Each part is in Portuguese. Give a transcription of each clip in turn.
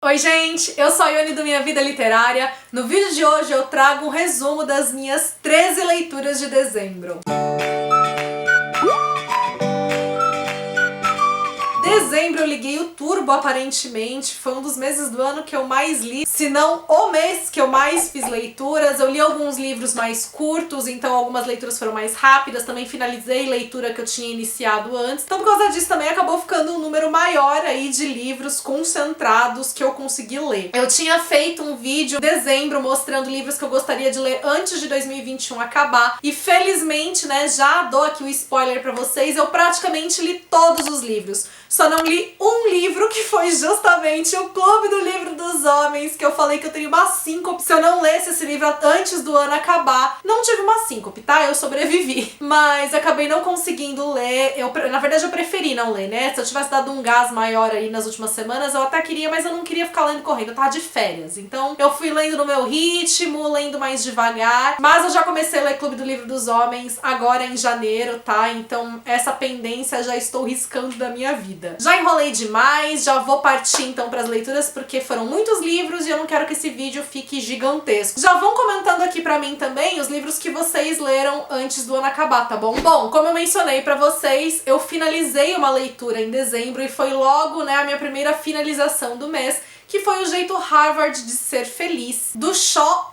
Oi gente, eu sou a Ione do Minha Vida Literária. No vídeo de hoje eu trago um resumo das minhas 13 leituras de dezembro. Dezembro eu liguei o turbo aparentemente, foi um dos meses do ano que eu mais li, se não o mês que eu mais fiz leituras. Eu li alguns livros mais curtos, então algumas leituras foram mais rápidas, também finalizei leitura que eu tinha iniciado antes, então por causa disso também acabou ficando um número maior aí de livros concentrados que eu consegui ler. Eu tinha feito um vídeo em dezembro mostrando livros que eu gostaria de ler antes de 2021 acabar, e felizmente, né, já dou aqui o spoiler pra vocês, eu praticamente li todos os livros. Só não li um livro, que foi justamente o Clube do Livro dos Homens, que eu falei que eu teria uma síncope se eu não lesse esse livro antes do ano acabar. Não tive uma síncope, tá? Eu sobrevivi. Mas acabei não conseguindo ler. Na verdade, eu preferi não ler, né? Se eu tivesse dado um gás maior aí nas últimas semanas, eu até queria, mas eu não queria ficar lendo correndo. Eu tava de férias. Então, eu fui lendo no meu ritmo, lendo mais devagar. Mas eu já comecei a ler Clube do Livro dos Homens agora em janeiro, tá? Então, essa pendência já estou riscando da minha vida. Já enrolei demais, já vou partir então para as leituras, porque foram muitos livros e eu não quero que esse vídeo fique gigantesco. Já vão comentando aqui pra mim também os livros que vocês leram antes do ano acabar, tá bom? Bom, como eu mencionei pra vocês, eu finalizei uma leitura em dezembro e foi logo, né, a minha primeira finalização do mês, que foi O Jeito Harvard de Ser Feliz, do Shaw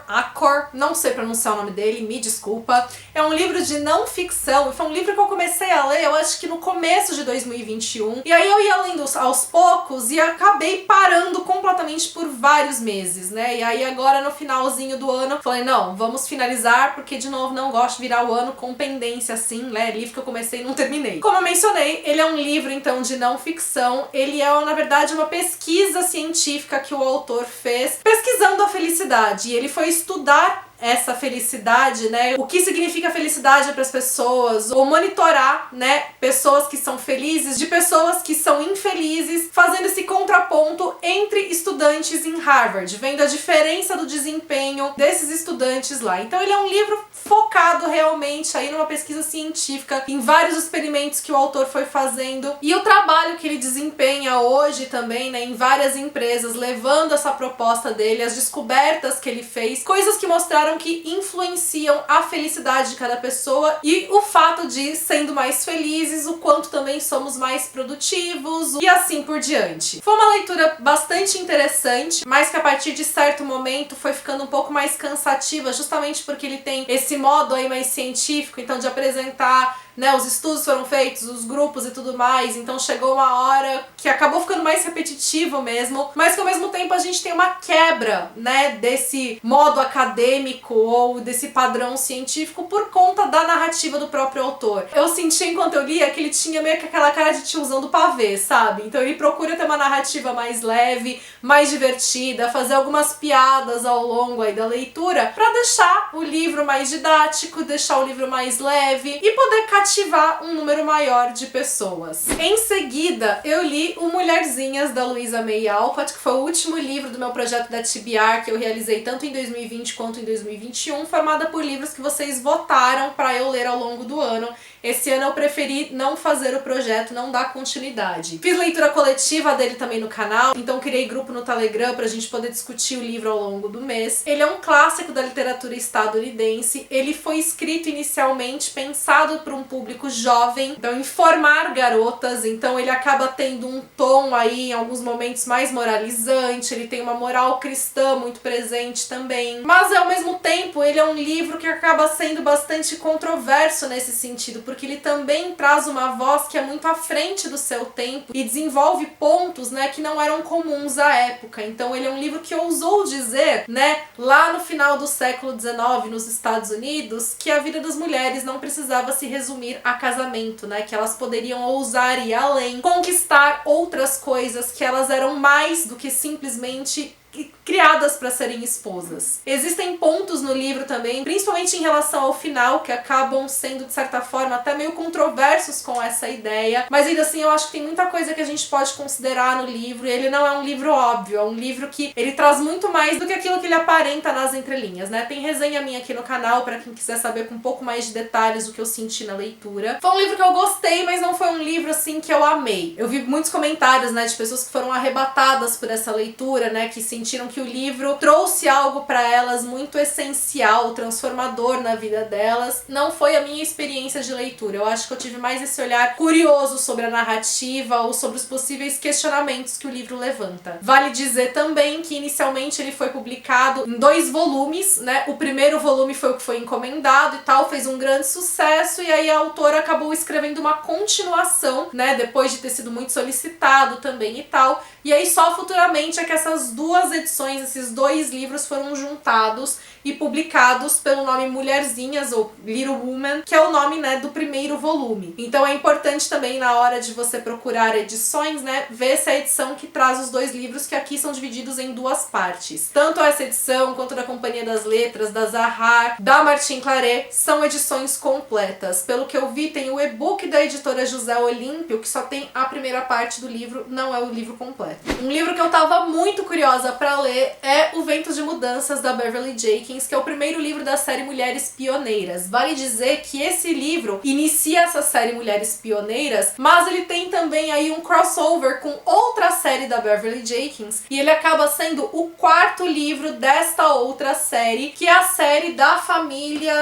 Achor, não sei pronunciar o nome dele, me desculpa. É um livro de não ficção, e foi um livro que eu comecei a ler, eu acho que no começo de 2021, e aí eu ia lendo aos poucos e acabei parando completamente por vários meses, né? E aí agora no finalzinho do ano, falei, não, vamos finalizar, porque de novo não gosto de virar o ano com pendência assim, né? Livro que eu comecei e não terminei. Como eu mencionei, ele é um livro então de não ficção, ele é na verdade uma pesquisa científica que o autor fez, pesquisando a felicidade. E ele foi estudar essa felicidade, né? O que significa felicidade para as pessoas, ou monitorar, né, pessoas que são felizes de pessoas que são infelizes, fazendo esse contraponto entre estudantes em Harvard, vendo a diferença do desempenho desses estudantes lá. Então ele é um livro focado realmente aí numa pesquisa científica, em vários experimentos que o autor foi fazendo, e o trabalho que ele desempenha hoje também, né, em várias empresas, levando essa proposta dele, as descobertas que ele fez, coisas que mostraram que influenciam a felicidade de cada pessoa e o fato de, sendo mais felizes, o quanto também somos mais produtivos e assim por diante. Foi uma leitura bastante interessante, mas que a partir de certo momento foi ficando um pouco mais cansativa, justamente porque ele tem esse modo aí mais científico, então de apresentar, né, os estudos foram feitos, os grupos e tudo mais, então chegou uma hora que acabou ficando mais repetitivo mesmo, mas que ao mesmo tempo a gente tem uma quebra, né, desse modo acadêmico ou desse padrão científico por conta da narrativa do próprio autor. Eu senti enquanto eu lia que ele tinha meio que aquela cara de tiozão do pavê, sabe? Então ele procura ter uma narrativa mais leve, mais divertida, fazer algumas piadas ao longo aí da leitura pra deixar o livro mais didático, deixar o livro mais leve e poder cativar um número maior de pessoas. Em seguida, eu li o Mulherzinhas, da Louisa May Alcott, que foi o último livro do meu projeto da TBR, que eu realizei tanto em 2020 quanto em 2021, formada por livros que vocês votaram para eu ler ao longo do ano. Esse ano eu preferi não fazer o projeto, não dar continuidade. Fiz leitura coletiva dele também no canal, então criei grupo no Telegram pra gente poder discutir o livro ao longo do mês. Ele é um clássico da literatura estadunidense, ele foi escrito inicialmente pensado para um público jovem, então informar garotas, então ele acaba tendo um tom aí em alguns momentos mais moralizante, ele tem uma moral cristã muito presente também, mas ao mesmo tempo ele é um livro que acaba sendo bastante controverso nesse sentido, porque ele também traz uma voz que é muito à frente do seu tempo e desenvolve pontos, né, que não eram comuns à época. Então ele é um livro que ousou dizer, né, lá no final do século XIX nos Estados Unidos, que a vida das mulheres não precisava se resumir a casamento, né, que elas poderiam ousar ir além, conquistar outras coisas, que elas eram mais do que simplesmente criadas para serem esposas. Existem pontos no livro também, principalmente em relação ao final, que acabam sendo, de certa forma, até meio controversos com essa ideia, mas ainda assim eu acho que tem muita coisa que a gente pode considerar no livro, e ele não é um livro óbvio, é um livro que ele traz muito mais do que aquilo que ele aparenta nas entrelinhas, né? Tem resenha minha aqui no canal para quem quiser saber com um pouco mais de detalhes o que eu senti na leitura. Foi um livro que eu gostei, mas não foi um livro assim que eu amei. Eu vi muitos comentários, né, de pessoas que foram arrebatadas por essa leitura, né, que sentiram que o livro trouxe algo para elas muito essencial, transformador na vida delas. Não foi a minha experiência de leitura. Eu acho que eu tive mais esse olhar curioso sobre a narrativa ou sobre os possíveis questionamentos que o livro levanta. Vale dizer também que inicialmente ele foi publicado em 2 volumes, né? O primeiro volume foi o que foi encomendado e tal, fez um grande sucesso, e aí a autora acabou escrevendo uma continuação, né? Depois de ter sido muito solicitado também e tal. E aí só futuramente é que essas 2 edições, esses 2 livros foram juntados e publicados pelo nome Mulherzinhas, ou Little Woman, que é o nome, né, do primeiro volume. Então é importante também, na hora de você procurar edições, né, ver se é a edição que traz os 2 livros, que aqui são divididos em 2 partes. Tanto essa edição, quanto da Companhia das Letras, da Zahar, da Martin Claret, são edições completas. Pelo que eu vi, tem o e-book da editora José Olímpio, que só tem a primeira parte do livro, não é o livro completo. Um livro que eu tava muito curiosa pra ler é O Ventos de Mudanças, da Beverly Jenkins, que é o primeiro livro da série Mulheres Pioneiras. Vale dizer que esse livro inicia essa série Mulheres Pioneiras, mas ele tem também aí um crossover com outra série da Beverly Jenkins, e ele acaba sendo o 4º livro desta outra série, que é a série da família...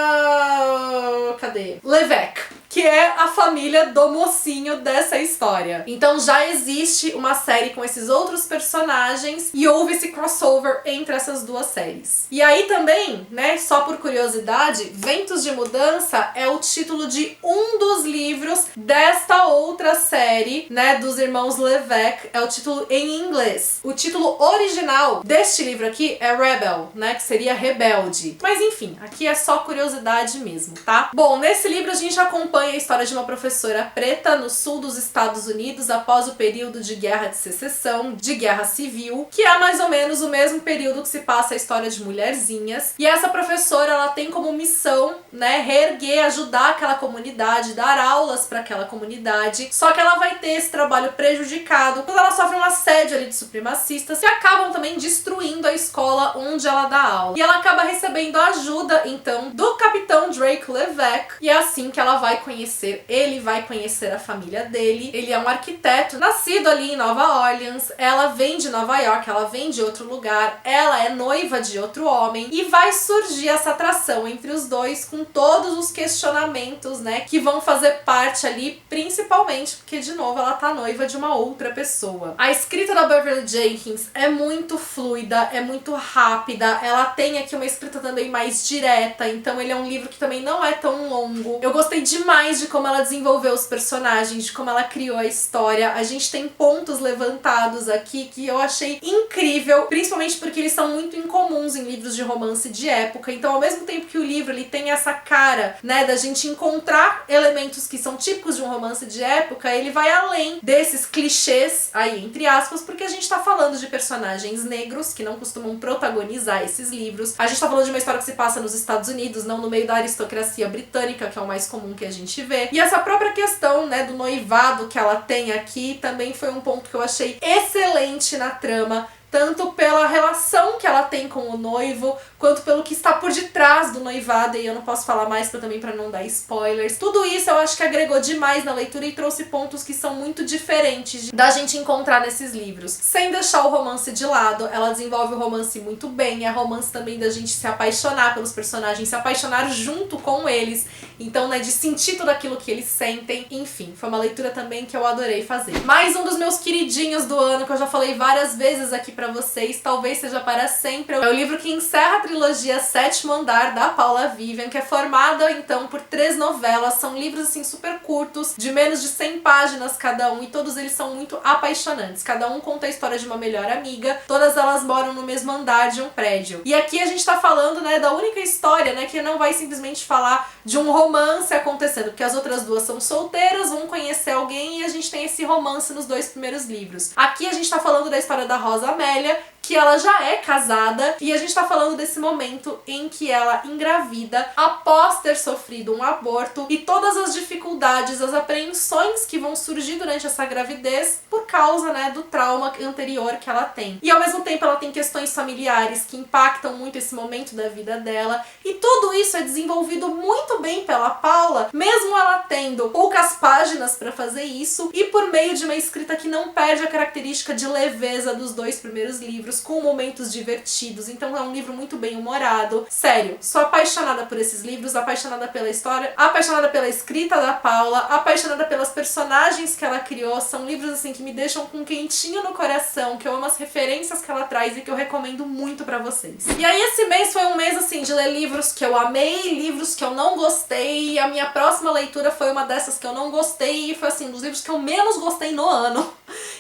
cadê? Levesque, que é a família do mocinho dessa história. Então já existe uma série com esses outros personagens e houve esse crossover entre essas 2 séries. E aí também, né, só por curiosidade, Ventos de Mudança é o título de um dos livros desta outra série, né, dos irmãos Levesque, é o título em inglês. O título original deste livro aqui é Rebel, né, que seria rebelde. Mas enfim, aqui é só curiosidade mesmo, tá? Bom, nesse livro a gente acompanha a história de uma professora preta no sul dos Estados Unidos após o período de guerra de secessão, de guerra civil, que é mais ou menos o mesmo período que se passa a história de Mulherzinhas. E essa professora, ela tem como missão, né, reerguer, ajudar aquela comunidade, dar aulas para aquela comunidade. Só que ela vai ter esse trabalho prejudicado quando ela sofre um assédio ali de supremacistas que acabam também destruindo a escola onde ela dá aula. E ela acaba recebendo a ajuda, então, do capitão Drake Levesque, e é assim que ela vai conhecer, ele vai conhecer a família dele. Ele é um arquiteto, nascido ali em Nova Orleans, ela vem de Nova York, ela vem de outro lugar, ela é noiva de outro homem, e vai surgir essa atração entre os dois com todos os questionamentos, né, que vão fazer parte ali, principalmente porque, de novo, ela tá noiva de uma outra pessoa. A escrita da Beverly Jenkins é muito fluida, é muito rápida, ela tem aqui uma escrita também mais direta, então ele é um livro que também não é tão longo. Eu gostei demais de como ela desenvolveu os personagens, de como ela criou a história. A gente tem pontos levantados aqui que eu achei incrível, principalmente porque eles são muito incomuns em livros de romance de época. Então, ao mesmo tempo que o livro ele tem essa cara, né, da gente encontrar elementos que são típicos de um romance de época, ele vai além desses clichês, aí, entre aspas, porque a gente tá falando de personagens negros que não costumam protagonizar esses livros. A gente tá falando de uma história que se passa nos Estados Unidos, não no meio da aristocracia britânica, que é o mais comum que a gente vê. E essa própria questão, né, do noivado que ela tem aqui também foi um ponto que eu achei excelente na trama, tanto pela relação que ela tem com o noivo, quanto pelo que está por detrás do noivado, e eu não posso falar mais também para não dar spoilers. Tudo isso eu acho que agregou demais na leitura e trouxe pontos que são muito diferentes da gente encontrar nesses livros. Sem deixar o romance de lado, ela desenvolve o romance muito bem, é romance também da gente se apaixonar pelos personagens, se apaixonar junto com eles, então, né, de sentir tudo aquilo que eles sentem. Enfim, foi uma leitura também que eu adorei fazer. Mais um dos meus queridinhos do ano, que eu já falei várias vezes aqui pra vocês, talvez seja para sempre. É o livro que encerra a trilogia Sétimo Andar, da Paula Vivian, que é formada, então, por 3 novelas. São livros, assim, super curtos, de menos de 100 páginas cada um, e todos eles são muito apaixonantes. Cada um conta a história de uma melhor amiga, todas elas moram no mesmo andar de um prédio. E aqui a gente tá falando, né, da única história, né, que não vai simplesmente falar de um romance acontecendo, porque as outras 2 são solteiras, vão conhecer alguém, e a gente tem esse romance nos 2 primeiros livros. Aqui a gente tá falando da história da Rosa Amélia, que ela já é casada, e a gente tá falando desse momento em que ela engravida após ter sofrido um aborto e todas as dificuldades, as apreensões que vão surgir durante essa gravidez por causa, né, do trauma anterior que ela tem. E ao mesmo tempo ela tem questões familiares que impactam muito esse momento da vida dela, e tudo isso é desenvolvido muito bem pela Paula, mesmo ela tendo poucas páginas para fazer isso, e por meio de uma escrita que não perde a característica de leveza dos dois primeiros livros, com momentos divertidos. Então é um livro muito bem humorado. Sério, sou apaixonada por esses livros, apaixonada pela história, apaixonada pela escrita da Paula, apaixonada pelas personagens que ela criou. São livros assim que me deixam com um quentinho no coração, que eu amo as referências que ela traz e que eu recomendo muito pra vocês. E aí esse mês foi um mês assim de ler livros que eu amei, livros que eu não gostei, e a minha próxima leitura foi uma dessas que eu não gostei, e foi assim, dos livros que eu menos gostei no ano.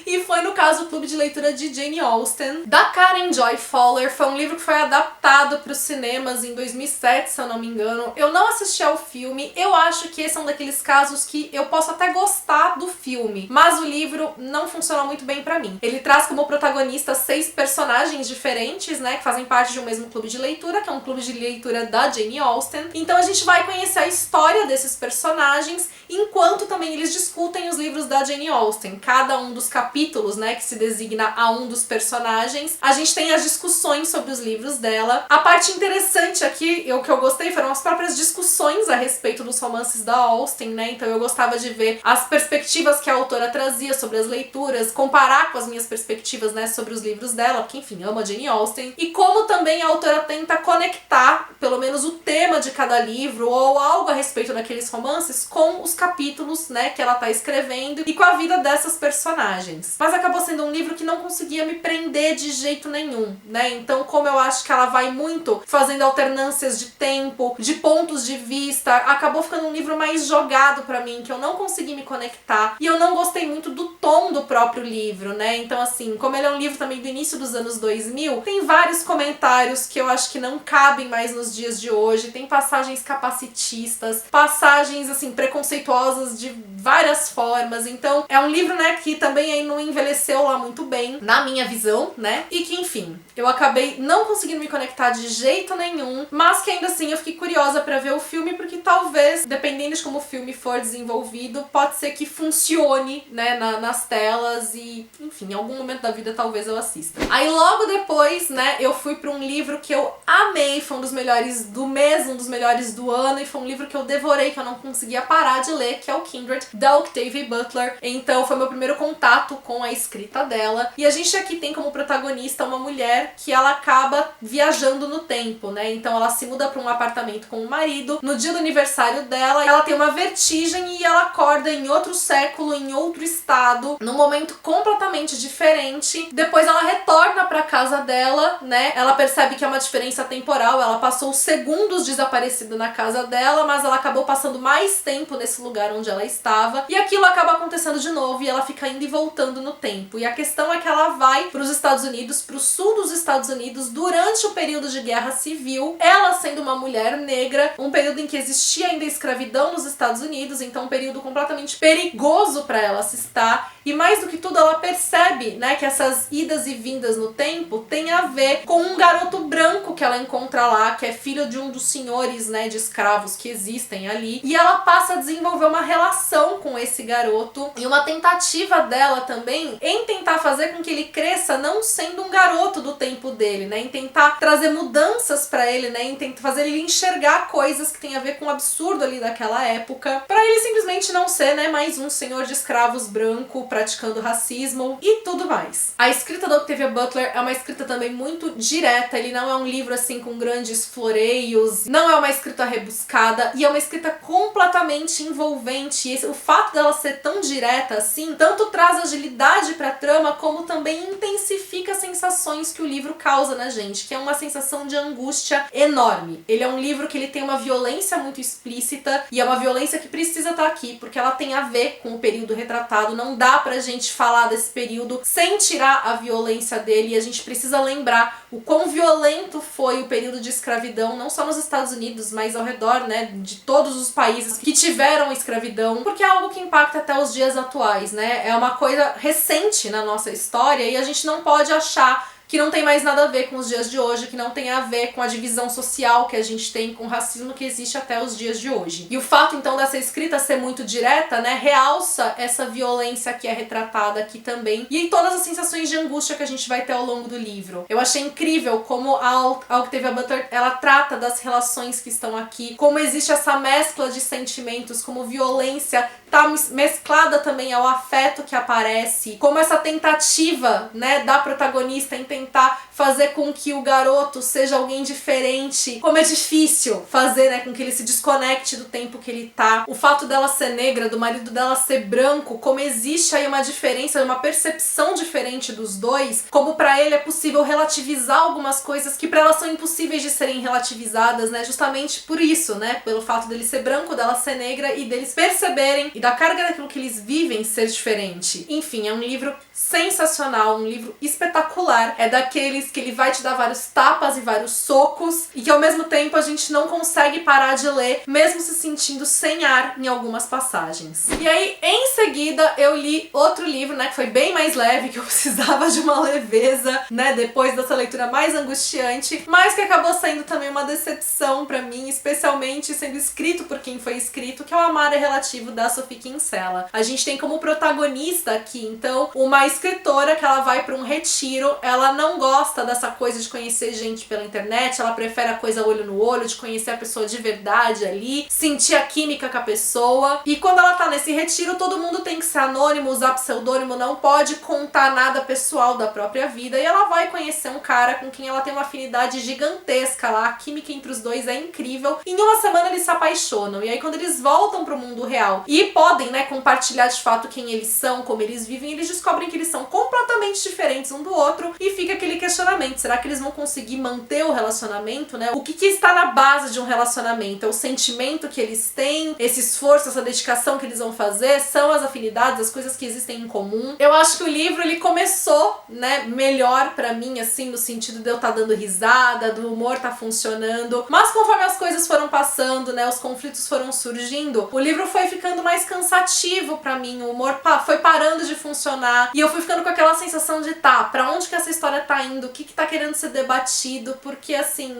E foi no caso o Clube de Leitura de Jane Austen, da Karen Joy Fowler. Foi um livro que foi adaptado para os cinemas em 2007, se eu não me engano. Eu não assisti ao filme, eu acho que esse é um daqueles casos que eu posso até gostar do filme, mas o livro não funciona muito bem pra mim. Ele traz como protagonista 6 personagens diferentes, né, que fazem parte de um mesmo clube de leitura, que é um clube de leitura da Jane Austen. Então a gente vai conhecer a história desses personagens, enquanto também eles discutem os livros da Jane Austen. Cada um dos capítulos, né, que se designa a um dos personagens, a gente tem as discussões sobre os livros dela. A parte interessante aqui, o que eu gostei, foram as próprias discussões a respeito dos romances da Austen, né, então eu gostava de ver as perspectivas que a autora trazia sobre as leituras, comparar com as minhas perspectivas, né, sobre os livros dela, porque enfim, amo a Jane Austen, e como também a autora tenta conectar, pelo menos o tema de cada livro, ou algo a respeito daqueles romances, com os capítulos, né, que ela tá escrevendo, e com a vida dessas personagens. Mas acabou sendo um livro que não conseguia me prender de jeito nenhum, né, então como eu acho que ela vai muito fazendo alternâncias de tempo, de pontos de vista, acabou ficando um livro mais jogado pra mim, que eu não consegui me conectar, e eu não gostei muito do tom do próprio livro, né, então assim, como ele é um livro também do início dos anos 2000, tem vários comentários que eu acho que não cabem mais nos dias de hoje, tem passagens capacitistas, passagens assim, preconceituosas de várias formas, então é um livro, né, que também aí não envelheceu lá muito bem, na minha visão, né, e que enfim, eu acabei não conseguindo me conectar de jeito nenhum, mas que ainda assim eu fiquei curiosa pra ver o filme, porque talvez, dependendo de como o filme for desenvolvido, pode ser que funcione, né, nas telas e, enfim, em algum momento da vida talvez eu assista. Aí logo depois, né, eu fui pra um livro que eu amei, foi um dos melhores do mês, um dos melhores do ano, e foi um livro que eu devorei, que eu não conseguia parar de ler, que é o Kindred, da Octavia Butler. Então foi meu primeiro contato com a escrita dela, e a gente aqui tem como protagonista uma mulher que ela acaba viajando no tempo, né, então ela se muda pra um apartamento com o marido, no dia do aniversário dela, ela tem uma vertigem e ela acorda em outro século, em outro estado, num momento completamente diferente. Depois ela retorna pra casa dela, né, ela percebe que é uma diferença temporal, ela passou segundos desaparecida na casa dela, mas ela acabou passando mais tempo nesse lugar onde ela estava, e aquilo acaba acontecendo de novo, e ela fica indo e voltando no tempo. E a questão é que ela vai pros Estados Unidos, pro sul dos Estados Unidos, durante o período de guerra civil, ela sendo uma mulher negra, um período em que existia ainda escravidão nos Estados Unidos, então um período completamente perigoso para ela se estar, e mais do que tudo ela percebe, né, que essas idas e vindas no tempo tem a ver com um garoto branco que ela encontra lá, que é filho de um dos senhores, né, de escravos que existem ali, e ela passa a desenvolver uma relação com esse garoto, e uma tentativa dela também em tentar fazer com que ele cresça não sendo um garoto do tempo dele, né, em tentar trazer mudanças para ele, né, em tentar fazer ele enxergar coisas que tem a ver com o absurdo ali daquela época, para ele simplesmente não ser, né, mais um senhor de escravos branco praticando racismo e tudo mais. A escrita da Octavia Butler é uma escrita também muito direta, ele não é um livro assim com grandes floreios, não é uma escrita rebuscada, e é uma escrita completamente envolvente, e o fato dela ser tão direta assim, tanto traz agilidade pra trama, como também intensifica as sensações que o livro causa na gente, que é uma sensação de angústia enorme. Ele é um livro que ele tem uma violência muito explícita, e é uma violência que precisa estar aqui, porque ela tem a ver com o período retratado, não dá pra gente falar desse período sem tirar a violência dele, e a gente precisa lembrar o quão violento foi o período de escravidão, não só nos Estados Unidos, mas ao redor, né, de todos os países que tiveram escravidão, porque é algo que impacta até os dias atuais, né, é uma coisa recente na nossa história, e a gente não pode achar que não tem mais nada a ver com os dias de hoje, que não tem a ver com a divisão social que a gente tem, com o racismo que existe até os dias de hoje. E o fato, então, dessa escrita ser muito direta, né, realça essa violência que é retratada aqui também, e em todas as sensações de angústia que a gente vai ter ao longo do livro. Eu achei incrível como a Octavia Butler, ela trata das relações que estão aqui, como existe essa mescla de sentimentos, como violência tá mesclada também ao afeto que aparece, como essa tentativa, né, da protagonista em tentar fazer com que o garoto seja alguém diferente, como é difícil fazer, né, com que ele se desconecte do tempo que ele tá. O fato dela ser negra, do marido dela ser branco, como existe aí uma diferença, uma percepção diferente dos dois, como pra ele é possível relativizar algumas coisas que pra ela são impossíveis de serem relativizadas, né, justamente por isso, né, pelo fato dele ser branco, dela ser negra e deles perceberem e da carga daquilo que eles vivem ser diferente. Enfim, é um livro sensacional, um livro espetacular. É daqueles que ele vai te dar vários tapas e vários socos e que ao mesmo tempo a gente não consegue parar de ler, mesmo se sentindo sem ar em algumas passagens. E aí, em seguida, eu li outro livro, né, que foi bem mais leve, que eu precisava de uma leveza, né, depois dessa leitura mais angustiante, mas que acabou sendo também uma decepção pra mim, especialmente sendo escrito por quem foi escrito, que é o Amar é Relativo, da Sophie Kinsella. A gente tem como protagonista aqui, então, uma escritora que ela vai pra um retiro, ela não gosta dessa coisa de conhecer gente pela internet, ela prefere a coisa olho no olho, de conhecer a pessoa de verdade ali, sentir a química com a pessoa. E quando ela tá nesse retiro, todo mundo tem que ser anônimo, usar pseudônimo, não pode contar nada pessoal da própria vida, e ela vai conhecer um cara com quem ela tem uma afinidade gigantesca lá, a química entre os dois é incrível. Em uma semana eles se apaixonam, e aí quando eles voltam pro mundo real e podem, né, compartilhar de fato quem eles são, como eles vivem, eles descobrem que eles são completamente diferentes um do outro e fica aquele questionamento, será que eles vão conseguir manter o relacionamento, né? O que está na base de um relacionamento? É o sentimento que eles têm, esse esforço, essa dedicação que eles vão fazer, são as afinidades, as coisas que existem em comum. Eu acho que o livro, ele começou, né, melhor pra mim, assim, no sentido de eu estar dando risada, do humor tá funcionando, mas conforme as coisas foram passando, né, os conflitos foram surgindo, o livro foi ficando mais cansativo pra mim, o humor foi parando de funcionar e eu fui ficando com aquela sensação de pra onde que essa história tá indo, o que que tá querendo ser debatido, porque assim,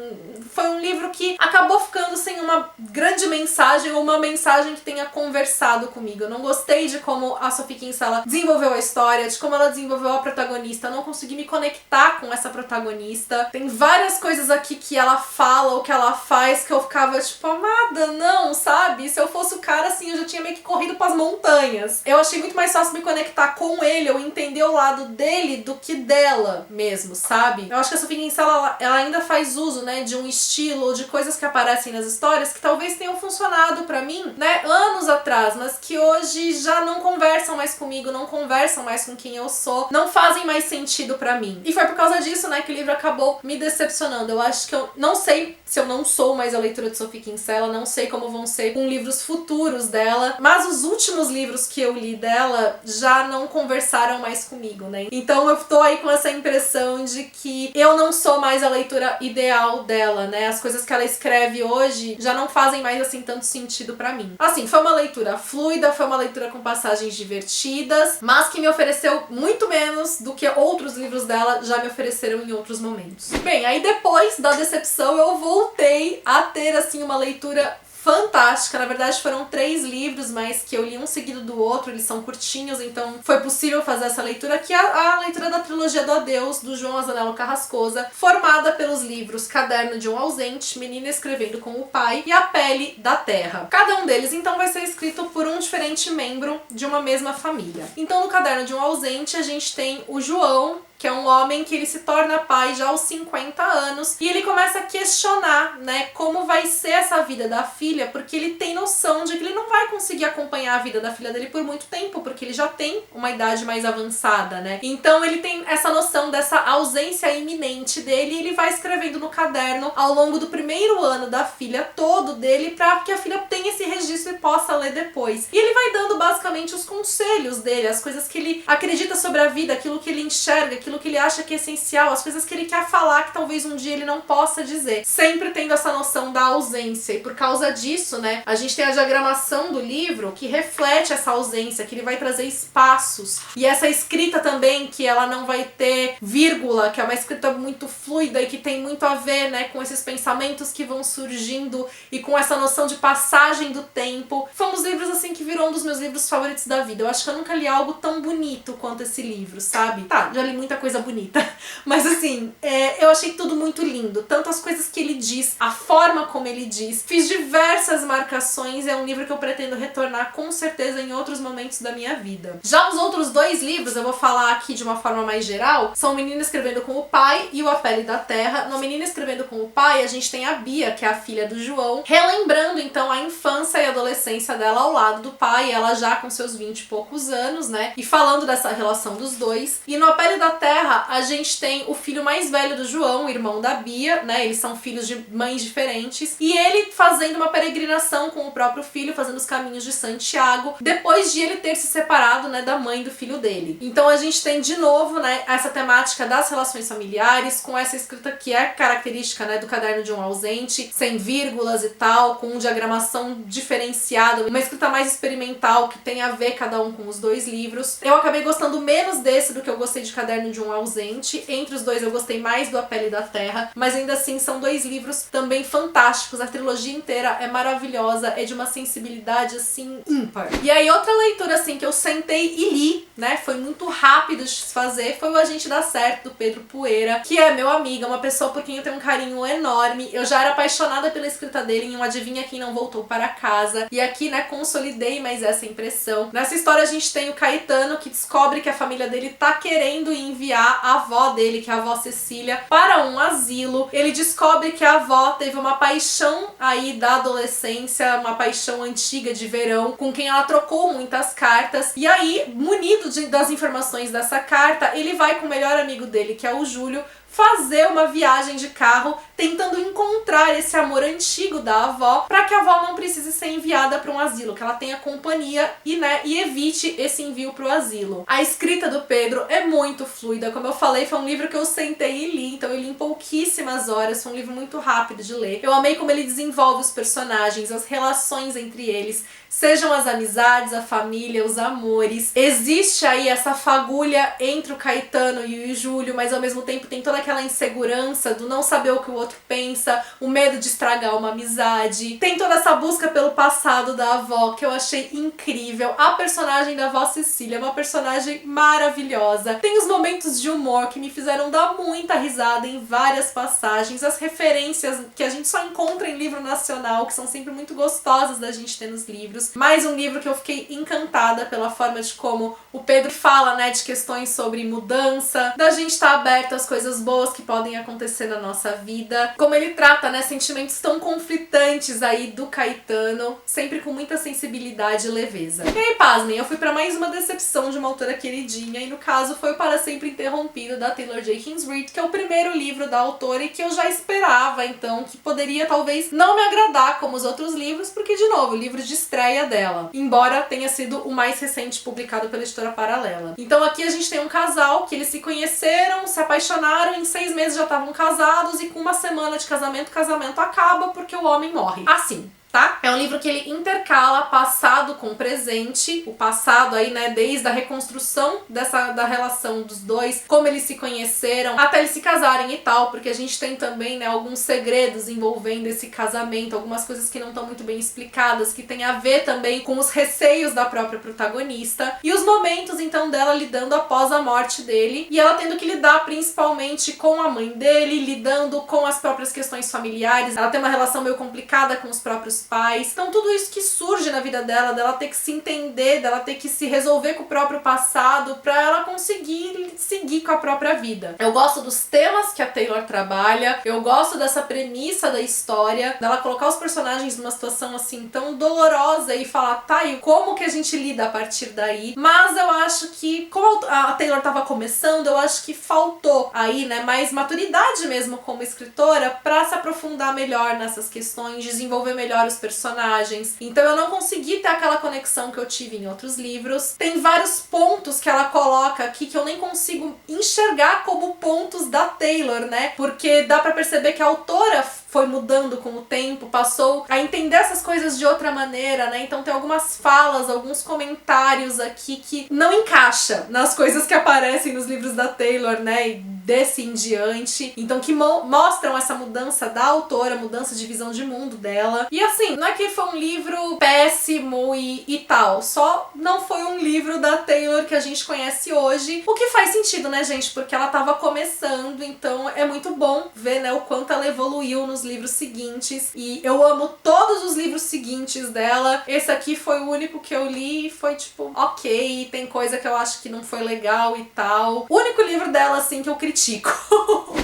foi um livro que acabou ficando sem uma grande mensagem ou uma mensagem que tenha conversado comigo. Eu não gostei de como a Sophie Kinsella desenvolveu a história, de como ela desenvolveu a protagonista, eu não consegui me conectar com essa protagonista. Tem várias coisas aqui que ela fala ou que ela faz que eu ficava tipo, amada, não, sabe? Se eu fosse o cara, assim, eu já tinha meio que corrido pras montanhas. Eu achei muito mais fácil me conectar com ele, eu entender o lado dele do que dela mesmo, sabe? Eu acho que a Sophie Kinsella, ela ainda faz uso, né, de um estilo, de coisas que aparecem nas histórias que talvez tenham funcionado pra mim, né, anos atrás, mas que hoje já não conversam mais comigo, não conversam mais com quem eu sou, não fazem mais sentido pra mim. E foi por causa disso, né, que o livro acabou me decepcionando. Eu acho que eu não sei se eu não sou mais a leitura de Sophie Kinsella, não sei como vão ser com livros futuros dela, mas os últimos livros que eu li dela já não conversaram mais comigo, né? Então eu tô aí com essa impressão de que eu não sou mais a leitura ideal dela, né? As coisas que ela escreve hoje já não fazem mais assim tanto sentido pra mim. Assim, foi uma leitura fluida, foi uma leitura com passagens divertidas, mas que me ofereceu muito menos do que outros livros dela já me ofereceram em outros momentos. Bem, aí depois da decepção eu voltei a ter assim uma leitura fantástica. Na verdade foram 3 livros, mas que eu li um seguido do outro, eles são curtinhos, então foi possível fazer essa leitura, que é a leitura da trilogia do Adeus, do João Azanello Carrascosa, formada pelos livros Caderno de um Ausente, Menina Escrevendo com o Pai e A Pele da Terra. Cada um deles, então, vai ser escrito por um diferente membro de uma mesma família. Então, no Caderno de um Ausente, a gente tem o João, que é um homem que ele se torna pai já aos 50 anos e ele começa a questionar, né, como vai ser essa vida da filha, porque ele tem noção de que ele não vai conseguir acompanhar a vida da filha dele por muito tempo, porque ele já tem uma idade mais avançada, né? Então ele tem essa noção dessa ausência iminente dele e ele vai escrevendo no caderno ao longo do primeiro ano da filha todo dele para que a filha tenha esse registro e possa ler depois. E ele vai dando basicamente os conselhos dele, as coisas que ele acredita sobre a vida, aquilo que ele enxerga, aquilo que ele acha que é essencial, as coisas que ele quer falar que talvez um dia ele não possa dizer. Sempre tendo essa noção da ausência. E por causa disso, né, a gente tem a diagramação do livro que reflete essa ausência, que ele vai trazer espaços. E essa escrita também, que ela não vai ter vírgula, que é uma escrita muito fluida e que tem muito a ver, né, com esses pensamentos que vão surgindo e com essa noção de passagem do tempo. Foi um dos livros, assim, que virou um dos meus livros favoritos da vida. Eu acho que eu nunca li algo tão bonito quanto esse livro, sabe? Tá, já li muita coisa bonita, mas assim, eu achei tudo muito lindo. Tanto as coisas que ele diz, a forma como ele diz. Fiz diversas marcações, é um livro que eu pretendo retornar com certeza em outros momentos da minha vida. Já os outros dois livros, eu vou falar aqui de uma forma mais geral, são O Menino Escrevendo com o Pai e O A Pele da Terra. No Menino Escrevendo com o Pai, a gente tem a Bia, que é a filha do João, relembrando então a infância e adolescência dela ao lado do pai, ela já com seus 20 e poucos anos, né? E falando dessa relação dos dois. E no A Pele da Terra, a gente tem o filho mais velho do João, o irmão da Bia, né? Eles são filhos de mães diferentes. E ele fazendo uma peregrinação com o próprio filho, fazendo os caminhos de Santiago, depois de ele ter se separado, né, da mãe do filho dele. Então a gente tem de novo, né, essa temática das relações familiares, com essa escrita que é característica, né, do Caderno de um Ausente, sem vírgulas e tal, com diagramação diferenciada, uma escrita mais experimental que tem a ver cada um com os dois livros. Eu acabei gostando menos desse do que eu gostei de Caderno de um Ausente. Entre os dois eu gostei mais do A Pele da Terra, mas ainda assim são dois livros também fantásticos. A trilogia inteira é maravilhosa, é de uma sensibilidade assim ímpar. E aí outra leitura assim que eu sentei e li, né, foi muito rápido de se fazer, foi O Agente Dá Certo, do Pedro Poeira, que é meu amigo, é uma pessoa por quem eu tenho um carinho enorme. Eu já era apaixonada pela escrita dele em Um Adivinha Quem Não Voltou para Casa, e aqui, né, consolidei mais essa impressão. Nessa história a gente tem o Caetano, que descobre que a família dele tá querendo enviar a avó dele, que é a avó Cecília, para um asilo. Ele descobre que a avó teve uma paixão aí da adolescência, uma paixão antiga de verão, com quem ela trocou muitas cartas, e aí, munido das informações dessa carta, ele vai com o melhor amigo dele, que é o Júlio, fazer uma viagem de carro tentando encontrar esse amor antigo da avó para que a avó não precise ser enviada para um asilo, que ela tenha companhia e, né, e evite esse envio para o asilo. A escrita do Pedro é muito fluida, como eu falei, foi um livro que eu sentei e li, então eu li em pouquíssimas horas, foi um livro muito rápido de ler. Eu amei como ele desenvolve os personagens, as relações entre eles, sejam as amizades, a família, os amores. Existe aí essa fagulha entre o Caetano e o Júlio, mas ao mesmo tempo tem toda aquela insegurança do não saber o que o outro pensa, o medo de estragar uma amizade. Tem toda essa busca pelo passado da avó, que eu achei incrível. A personagem da avó Cecília é uma personagem maravilhosa. Tem os momentos de humor que me fizeram dar muita risada em várias passagens, as referências que a gente só encontra em livro nacional, que são sempre muito gostosas da gente ter nos livros. Mais um livro que eu fiquei encantada pela forma de como o Pedro fala, né, de questões sobre mudança, da gente estar aberto às coisas boas que podem acontecer na nossa vida, como ele trata, né, sentimentos tão conflitantes aí do Caetano, sempre com muita sensibilidade e leveza. E aí, pasmem, eu fui pra mais uma decepção de uma autora queridinha, e no caso foi o Para Sempre Interrompido, da Taylor Jenkins Reid, que é o primeiro livro da autora e que eu já esperava, então, que poderia talvez não me agradar como os outros livros, porque, de novo, o livro de estreia dela, embora tenha sido o mais recente publicado pela editora Paralela. Então aqui a gente tem um casal que eles se conheceram, se apaixonaram, em 6 meses já estavam casados e com uma semana de casamento, o casamento acaba porque o homem morre. Assim. Tá? É um livro que ele intercala passado com presente, o passado aí, né, desde a reconstrução da relação dos dois, como eles se conheceram, até eles se casarem e tal, porque a gente tem também, né, alguns segredos envolvendo esse casamento, algumas coisas que não estão muito bem explicadas, que tem a ver também com os receios da própria protagonista, e os momentos, então, dela lidando após a morte dele, e ela tendo que lidar principalmente com a mãe dele, lidando com as próprias questões familiares, ela tem uma relação meio complicada com os próprios pais. Então tudo isso que surge na vida dela, dela ter que se entender, dela ter que se resolver com o próprio passado pra ela conseguir seguir com a própria vida. Eu gosto dos temas que a Taylor trabalha, eu gosto dessa premissa da história, dela colocar os personagens numa situação assim tão dolorosa e falar, tá, e como que a gente lida a partir daí? Mas eu acho que, como a Taylor tava começando, eu acho que faltou aí, né, mais maturidade mesmo como escritora pra se aprofundar melhor nessas questões, desenvolver melhor os vários personagens. Então eu não consegui ter aquela conexão que eu tive em outros livros. Tem vários pontos que ela coloca aqui que eu nem consigo enxergar como pontos da Taylor, né? Porque dá pra perceber que a autora foi mudando com o tempo, passou a entender essas coisas de outra maneira, né? Então tem algumas falas, alguns comentários aqui que não encaixa nas coisas que aparecem nos livros da Taylor, né? E desse em diante. Então que mostram essa mudança da autora, mudança de visão de mundo dela. E assim, não é que foi um livro péssimo e tal, só não foi um livro da Taylor que a gente conhece hoje, o que faz sentido, né, gente? Porque ela tava começando, então é muito bom ver, né, o quanto ela evoluiu nos livros seguintes. E eu amo todos os livros seguintes dela. Esse aqui foi o único que eu li e foi tipo, ok, tem coisa que eu acho que não foi legal e tal. O único livro dela, assim, que eu critico.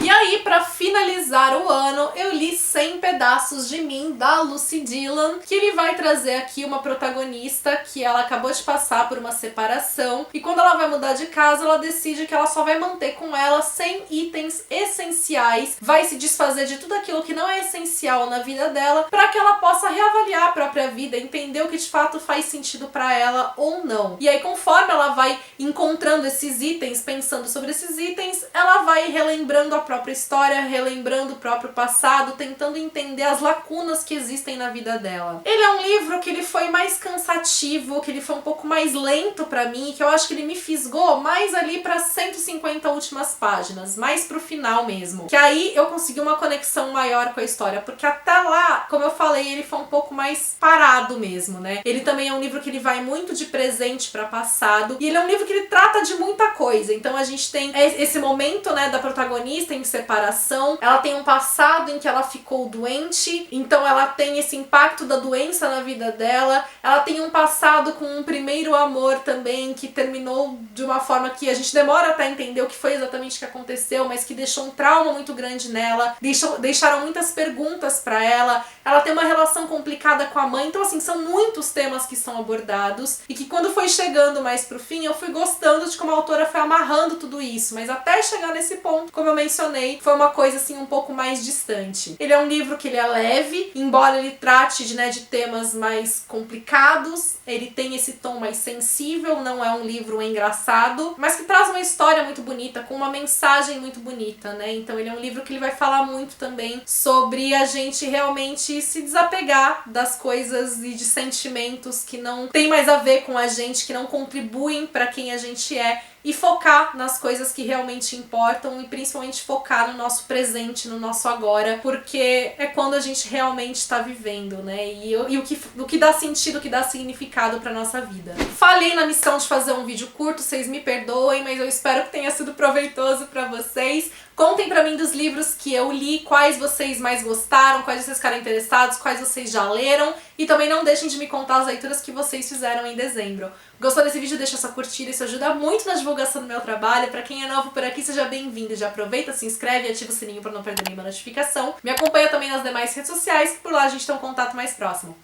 E aí, pra finalizar o ano, eu li 100 Pedaços de Mim, da Lucy Dillon, que ele vai trazer aqui uma protagonista que ela acabou de passar por uma separação, e quando ela vai mudar de casa, ela decide que ela só vai manter com ela 100 itens essenciais, vai se desfazer de tudo aquilo que não é essencial na vida dela, pra que ela possa reavaliar a própria vida, entender o que de fato faz sentido pra ela ou não. E aí, conforme ela vai encontrando esses itens, pensando sobre esses itens, ela vai relembrando a própria história, relembrando o próprio passado, tentando entender as lacunas que existem na vida dela. Ele é um livro que ele foi mais cansativo, que ele foi um pouco mais lento pra mim, que eu acho que ele me fisgou mais ali para 150 últimas páginas, mais pro final mesmo. Que aí eu consegui uma conexão maior com a história, porque até lá, como eu falei, ele foi um pouco mais parado mesmo, né? Ele também é um livro que ele vai muito de presente para passado, e ele é um livro que ele trata de muita coisa. Então a gente tem esse momento, né, da protagonista em separação, ela tem um passado em que ela ficou doente, então ela tem esse impacto da doença na vida dela, ela tem um passado com um primeiro amor também, que terminou de uma forma que a gente demora até entender o que foi exatamente que aconteceu, mas que deixou um trauma muito grande nela, deixaram muitas perguntas pra ela, ela tem uma relação complicada com a mãe, então assim, são muitos temas que são abordados, e que quando foi chegando mais pro fim, eu fui gostando de como a autora foi amarrando tudo isso, mas até chegar nesse ponto, como eu mencionei, foi uma coisa assim um pouco mais distante. Ele é um livro que ele é leve, embora ele trate de temas mais complicados, ele tem esse tom mais sensível, não é um livro engraçado, mas que traz uma história muito bonita, com uma mensagem muito bonita, né? Então ele é um livro que ele vai falar muito também sobre a gente realmente se desapegar das coisas e de sentimentos que não tem mais a ver com a gente, que não contribuem para quem a gente é, e focar nas coisas que realmente importam e principalmente focar no nosso presente, no nosso agora, porque é quando a gente realmente está vivendo, né? E o que dá sentido, o que dá significado pra nossa vida. Falei na missão de fazer um vídeo curto, vocês me perdoem, mas eu espero que tenha sido proveitoso pra vocês. Contem pra mim dos livros que eu li, quais vocês mais gostaram, quais vocês ficaram interessados, quais vocês já leram, e também não deixem de me contar as leituras que vocês fizeram em dezembro. Gostou desse vídeo? Deixa sua curtida, isso ajuda muito na divulgação do meu trabalho. Pra quem é novo por aqui, seja bem-vindo. Já aproveita, se inscreve e ativa o sininho pra não perder nenhuma notificação. Me acompanha também nas demais redes sociais, que por lá a gente tem um contato mais próximo.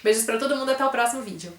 Beijos pra todo mundo, até o próximo vídeo.